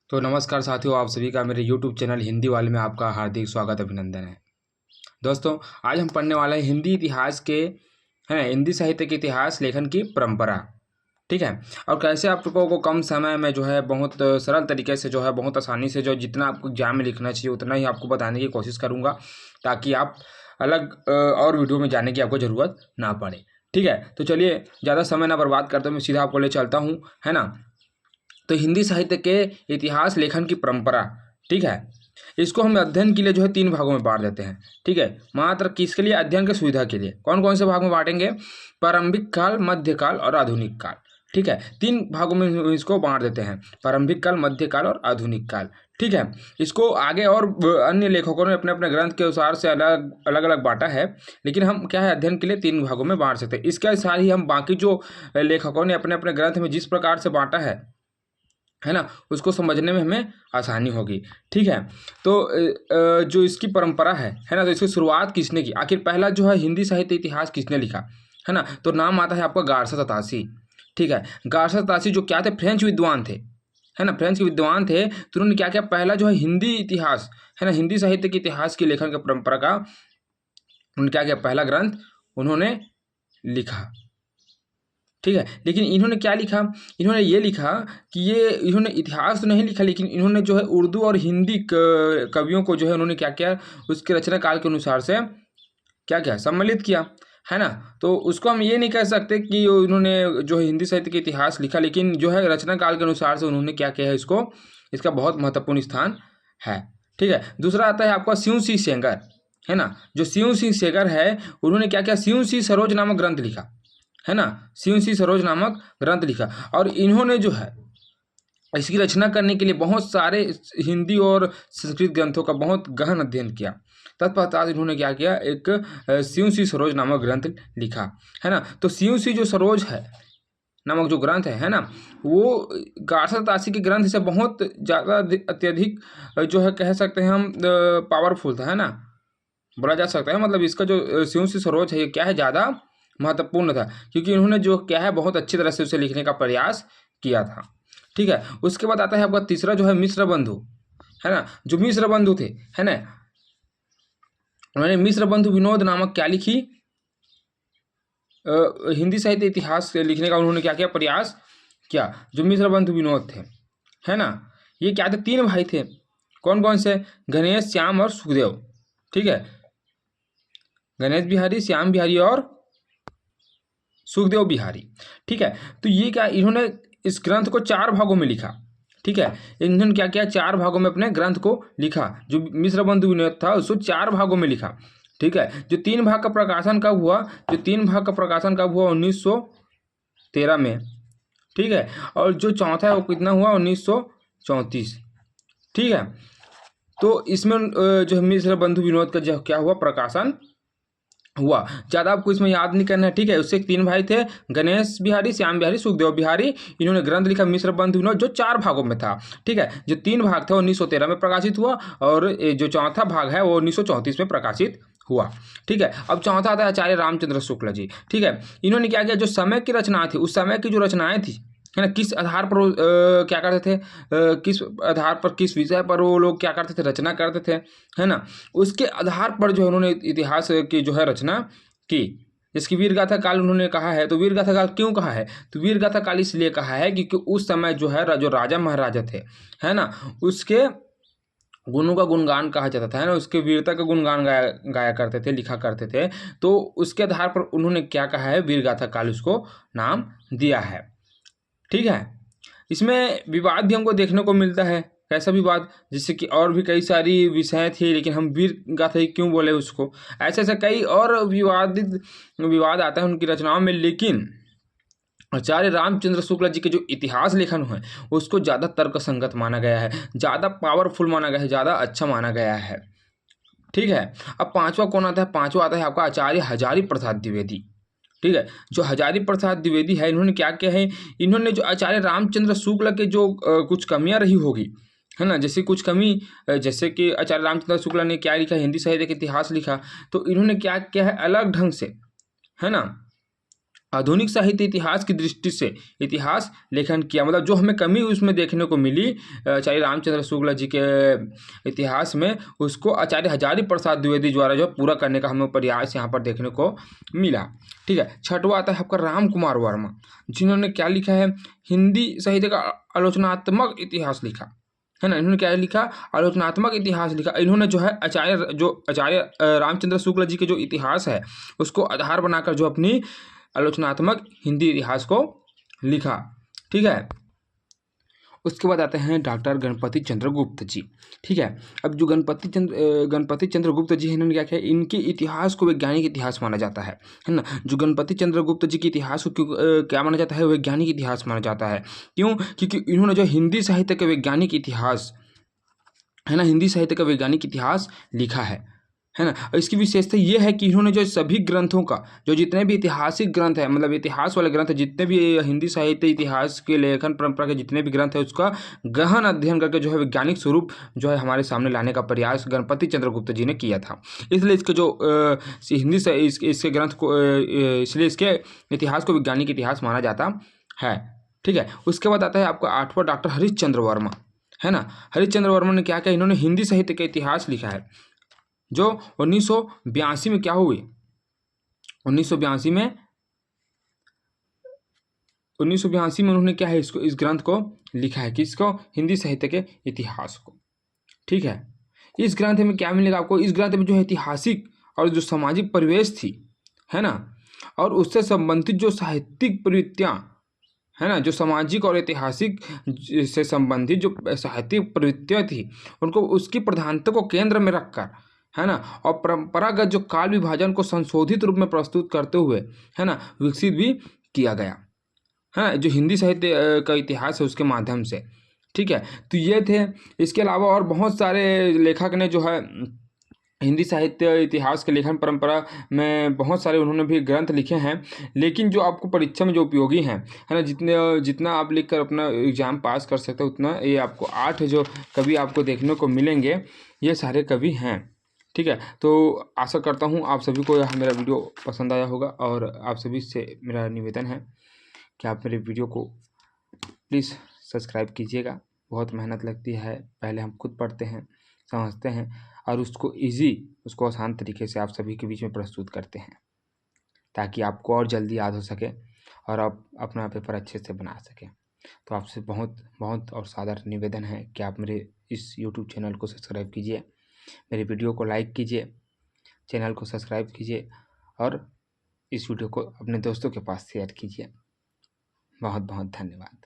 तो नमस्कार साथियों, आप सभी का मेरे YouTube चैनल हिंदी वाले में आपका हार्दिक स्वागत अभिनंदन है। दोस्तों, आज हम पढ़ने वाले हैं हिंदी इतिहास के हिंदी साहित्य के इतिहास लेखन की परंपरा। ठीक है। और कैसे आप लोगों को कम समय में जो है बहुत सरल तरीके से जो है बहुत आसानी से जो जितना आपको एग्जाम में लिखना चाहिए उतना ही आपको बताने की कोशिश करूँगा, ताकि आप अलग और वीडियो में जाने की आपको ज़रूरत ना पड़े। ठीक है, तो चलिए ज़्यादा समय ना बर्बाद करते हुए मैं सीधा आपको ले चलता हूँ, है ना। तो हिंदी साहित्य के इतिहास लेखन की परंपरा, ठीक है, इसको हम अध्ययन के लिए जो है 3 भागों में बांट देते हैं। ठीक है, मात्र किसके लिए? अध्ययन के सुविधा के लिए। कौन कौन से भाग में बांटेंगे? प्रारंभिक काल, मध्यकाल और आधुनिक काल। ठीक है, 3 भागों में इसको बांट देते हैं, प्रारंभिक काल, मध्यकाल और आधुनिक काल। ठीक है, इसको आगे और अन्य लेखकों ने अपने अपने ग्रंथ के अनुसार से अलग अलग बांटा है, लेकिन हम क्या है अध्ययन के लिए 3 भागों में बांट सकते हैं। इसके साथ ही हम बाकी जो लेखकों ने अपने अपने ग्रंथ में जिस प्रकार से बांटा है ना, उसको समझने में हमें आसानी होगी। ठीक है, तो जो इसकी परंपरा है ना, तो इसकी शुरुआत किसने की? आखिर पहला जो है हिंदी साहित्य इतिहास किसने लिखा, है ना? तो नाम आता है आपका गारसा तासी। ठीक है, गारसा तासी जो क्या थे? फ्रेंच विद्वान थे, है ना, फ्रेंच के विद्वान थे। तो उन्होंने क्या किया? पहला जो है हिंदी इतिहास, है ना, हिंदी साहित्य के इतिहास की लेखन की परंपरा का उन्होंने क्या किया? पहला ग्रंथ उन्होंने लिखा। ठीक है, लेकिन इन्होंने क्या लिखा? इन्होंने ये लिखा कि इन्होंने इतिहास तो नहीं लिखा, लेकिन इन्होंने जो है उर्दू और हिंदी कवियों को जो है उन्होंने क्या किया? उसके रचना काल के अनुसार से क्या किया? सम्मिलित किया, है ना। तो उसको हम ये नहीं कह सकते कि उन्होंने जो है हिंदी साहित्य के इतिहास लिखा, लेकिन जो है रचना काल के अनुसार से उन्होंने क्या किया है? इसका बहुत महत्वपूर्ण स्थान है। ठीक है, दूसरा आता है आपका सिंह सिंह सेंगर, है ना। जो सिंह सिंह सेंगर है, उन्होंने क्या किया? सिंह सिंह सरोज नामक ग्रंथ लिखा, है ना, सिंह सिंह सरोज नामक ग्रंथ लिखा। और इन्होंने जो है इसकी रचना करने के लिए बहुत सारे हिंदी और संस्कृत ग्रंथों का बहुत गहन अध्ययन किया। तत्पश्चात इन्होंने क्या किया? एक सिंह सिंह सरोज नामक ग्रंथ लिखा, है ना। तो सिंह सिंह जो सरोज है नामक जो ग्रंथ है ना, वो गारसा तासी के ग्रंथ से बहुत ज़्यादा अत्यधिक जो है कह सकते हैं हम पावरफुल था, है ना, बोला जा सकता है। मतलब इसका जो सिंह सिंह सरोज है ये क्या है? ज़्यादा महत्वपूर्ण था, क्योंकि उन्होंने जो क्या है बहुत अच्छी तरह से उसे लिखने का प्रयास किया था। ठीक है, उसके बाद आता है आपका तीसरा जो है मिश्र बंधु, है ना। जो मिश्र बंधु थे, है ना, उन्होंने मिश्र बंधु विनोद नामक क्या लिखी? हिंदी साहित्य इतिहास लिखने का उन्होंने क्या किया? प्रयास किया। जो मिश्र बंधु विनोद थे, है ना, ये क्या थे? 3 भाई थे। कौन कौन से? गणेश, श्याम और सुखदेव। ठीक है, गणेश बिहारी, श्याम बिहारी और सुखदेव बिहारी। ठीक है, तो ये क्या, इन्होंने इस ग्रंथ को 4 भागों में लिखा। ठीक है, इन्होंने क्या किया? 4 भागों में अपने ग्रंथ को लिखा। जो मिश्र बंधु विनोद था उसको 4 भागों में लिखा। ठीक है, जो 3 भाग का प्रकाशन कब हुआ? जो 3 भाग का प्रकाशन कब हुआ? 1913 में। ठीक है, और जो चौथा है वो कितना हुआ? 1934। ठीक है, तो इसमें जो मिश्र बंधु विनोद का जो क्या हुआ? प्रकाशन हुआ। ज़्यादा आपको इसमें याद नहीं करना है। ठीक है, उससे 3 भाई थे, गणेश बिहारी, श्याम बिहारी, सुखदेव बिहारी। इन्होंने ग्रंथ लिखा मिश्र बंधु विनोद, जो 4 भागों में था। ठीक है, जो 3 भाग था 1913 में प्रकाशित हुआ, और जो चौथा भाग है वो 1934 में प्रकाशित हुआ। ठीक है, अब चौथा आता है आचार्य रामचंद्र शुक्ल जी। ठीक है, इन्होंने क्या किया? जो समय की रचनाएं थी, उस समय की जो रचनाएं थी, है ना, किस आधार पर क्या करते थे? किस आधार पर, किस विषय पर वो लोग क्या करते थे? रचना करते थे, है ना। उसके आधार पर जो है उन्होंने इतिहास की जो है रचना की। जिसकी वीर गाथा काल उन्होंने कहा है। तो वीर गाथा काल क्यों कहा है? तो वीर गाथा काल इसलिए कहा है क्योंकि उस समय जो है जो राजा महाराजा थे, है ना, उसके गुणों का गुणगान कहा जाता था, है ना, उसके वीरता का गुणगान गाया करते थे, लिखा करते थे। तो उसके आधार पर उन्होंने क्या कहा है? वीर गाथा काल उसको नाम दिया है। ठीक है, इसमें विवाद भी हमको देखने को मिलता है। कैसा विवाद? जैसे कि और भी कई सारी विषय थी, लेकिन हम वीर गाथा ही क्यों बोले उसको? ऐसे ऐसे कई और विवाद आता है उनकी रचनाओं में, लेकिन आचार्य रामचंद्र शुक्ला जी के जो इतिहास लेखन है उसको ज़्यादा तर्क संगत माना गया है, ज़्यादा पावरफुल माना गया है, ज़्यादा अच्छा माना गया है। ठीक है, अब 5वां कौन आता है? 5वां आता है आपका आचार्य हजारी प्रसाद द्विवेदी। ठीक है, जो हजारी प्रसाद द्विवेदी है, इन्होंने क्या किया है? इन्होंने जो आचार्य रामचंद्र शुक्ल के जो कुछ कमियां रही होगी, है ना, जैसे कुछ कमी, जैसे कि आचार्य रामचंद्र शुक्ल ने क्या लिखा? हिंदी साहित्य का इतिहास लिखा। तो इन्होंने क्या किया है? अलग ढंग से, है ना, आधुनिक साहित्य इतिहास की दृष्टि से इतिहास लेखन किया। मतलब जो हमें कमी उसमें देखने को मिली आचार्य रामचंद्र शुक्ल जी के इतिहास में, उसको आचार्य हजारी प्रसाद द्विवेदी द्वारा जो पूरा करने का हमें प्रयास यहाँ पर देखने को मिला। ठीक है, छठवां आता है आपका राम कुमार वर्मा, जिन्होंने क्या लिखा है, हिंदी साहित्य का आलोचनात्मक इतिहास लिखा है ना। इन्होंने क्या लिखा, आलोचनात्मक इतिहास लिखा। इन्होंने जो है आचार्य रामचंद्र शुक्ल जी के जो इतिहास है उसको आधार बनाकर जो अपनी आलोचनात्मक हिंदी इतिहास को लिखा। ठीक है, उसके बाद आते हैं डॉक्टर गणपति चंद्र गुप्त जी। ठीक है, अब जो गणपति चंद्र गुप्त जी हैं, इन्होंने क्या किया, इनके इतिहास को वैज्ञानिक इतिहास माना जाता है ना। जो गणपति चंद्र गुप्त जी के इतिहास को क्या माना जाता है, वैज्ञानिक इतिहास माना जाता है। क्यों? क्योंकि इन्होंने जो हिंदी साहित्य का वैज्ञानिक इतिहास है ना, हिंदी साहित्य का वैज्ञानिक इतिहास लिखा है ना। और इसकी विशेषता ये है कि इन्होंने जो सभी ग्रंथों का, जो जितने भी ऐतिहासिक ग्रंथ है, मतलब इतिहास वाले ग्रंथ, जितने भी हिंदी साहित्य इतिहास के लेखन परंपरा के जितने भी ग्रंथ है, उसका गहन अध्ययन करके जो है वैज्ञानिक स्वरूप जो है हमारे सामने लाने का प्रयास गणपति चंद्र गुप्त जी ने किया था। इसलिए इसके जो हिंदी से इसके ग्रंथ को इसलिए इसके इतिहास को वैज्ञानिक इतिहास माना जाता है। ठीक है, उसके बाद आता है आपका आठवां डॉक्टर हरीशचंद्र वर्मा, है ना। हरीशचंद्र वर्मा ने क्या किया, इन्होंने हिंदी साहित्य का इतिहास लिखा है, जो 1982 में क्या हुई, 1982 में उन्होंने क्या है, इस ग्रंथ को लिखा है, किसको, हिंदी साहित्य के इतिहास को। ठीक है, इस ग्रंथ में क्या मिलेगा आपको, इस ग्रंथ में जो ऐतिहासिक और जो सामाजिक परिवेश थी, है ना, और उससे संबंधित जो साहित्यिक प्रवृत्तियाँ है ना, जो सामाजिक और ऐतिहासिक से संबंधित जो साहित्यिक प्रवृत्तियाँ थी, उनको उसकी प्रधानता को केंद्र में रखकर, है ना, और परंपरागत जो काल विभाजन को संशोधित रूप में प्रस्तुत करते हुए, है ना, विकसित भी किया गया है, जो हिंदी साहित्य का इतिहास है उसके माध्यम से। ठीक है, तो ये थे। इसके अलावा और बहुत सारे लेखक ने जो है हिंदी साहित्य इतिहास के लेखन परंपरा में बहुत सारे उन्होंने भी ग्रंथ लिखे हैं, लेकिन जो आपको परीक्षा में जो उपयोगी हैं, है ना, जितना आप लिखकर अपना एग्जाम पास कर सकते हो, उतना ये आपको 8 जो कवि आपको देखने को मिलेंगे, ये सारे कवि हैं। ठीक है, तो आशा करता हूँ आप सभी को यह मेरा वीडियो पसंद आया होगा, और आप सभी से मेरा निवेदन है कि आप मेरे वीडियो को प्लीज़ सब्सक्राइब कीजिएगा। बहुत मेहनत लगती है, पहले हम खुद पढ़ते हैं, समझते हैं, और उसको आसान तरीके से आप सभी के बीच में प्रस्तुत करते हैं, ताकि आपको और जल्दी याद हो सके और आप अपना पेपर अच्छे से बना सकें। तो आपसे बहुत बहुत और सादर निवेदन है कि आप मेरे इस YouTube चैनल को सब्सक्राइब कीजिए, मेरे वीडियो को लाइक कीजिए, चैनल को सब्सक्राइब कीजिए, और इस वीडियो को अपने दोस्तों के पास शेयर कीजिए। बहुत बहुत धन्यवाद।